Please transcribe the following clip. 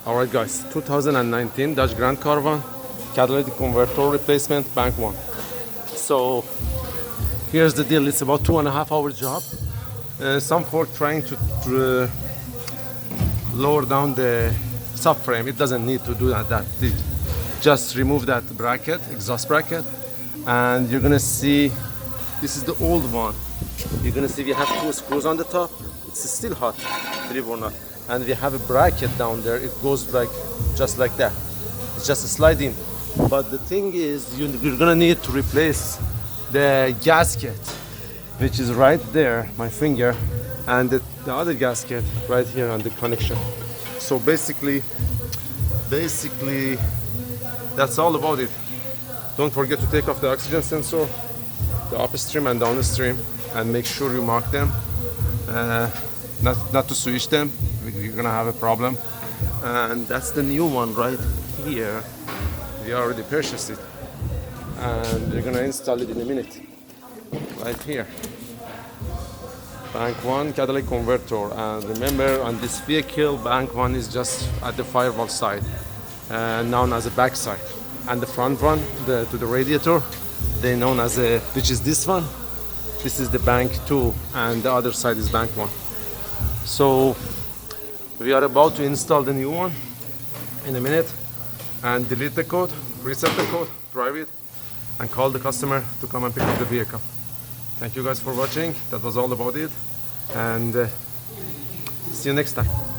Alright guys, 2019 Dodge Grand Caravan, catalytic converter replacement, bank one. So here's the deal, it's about 2.5 hour job. Some folk trying to lower down the subframe. It doesn't need to do that. Just remove that bracket, exhaust bracket, and you're gonna see, this is the old one. You're gonna see we have 2 screws on the top. It's still hot, believe it or not. And we have a bracket down there. It goes like just like that. It's just a slide in. But the thing is, you're gonna need to replace the gasket, which is right there, my finger, and the other gasket right here on the connection. So basically, that's all about it. Don't forget to take off the oxygen sensor, the upstream and downstream, and make sure you mark them. Not to switch them, you're gonna have a problem. And that's the new one right here. We already purchased it, and we're gonna install it in a minute. Right here, bank one catalytic converter. And remember, on this vehicle, bank one is just at the firewall side, known as a back side, and the front one, to the radiator, they known as a, which is this one. This is the bank two, and the other side is bank one. So we are about to install the new one in a minute, and delete the code, reset the code, drive it, and call the customer to come and pick up the vehicle. Thank you guys for watching. That was all about it, and see you next time.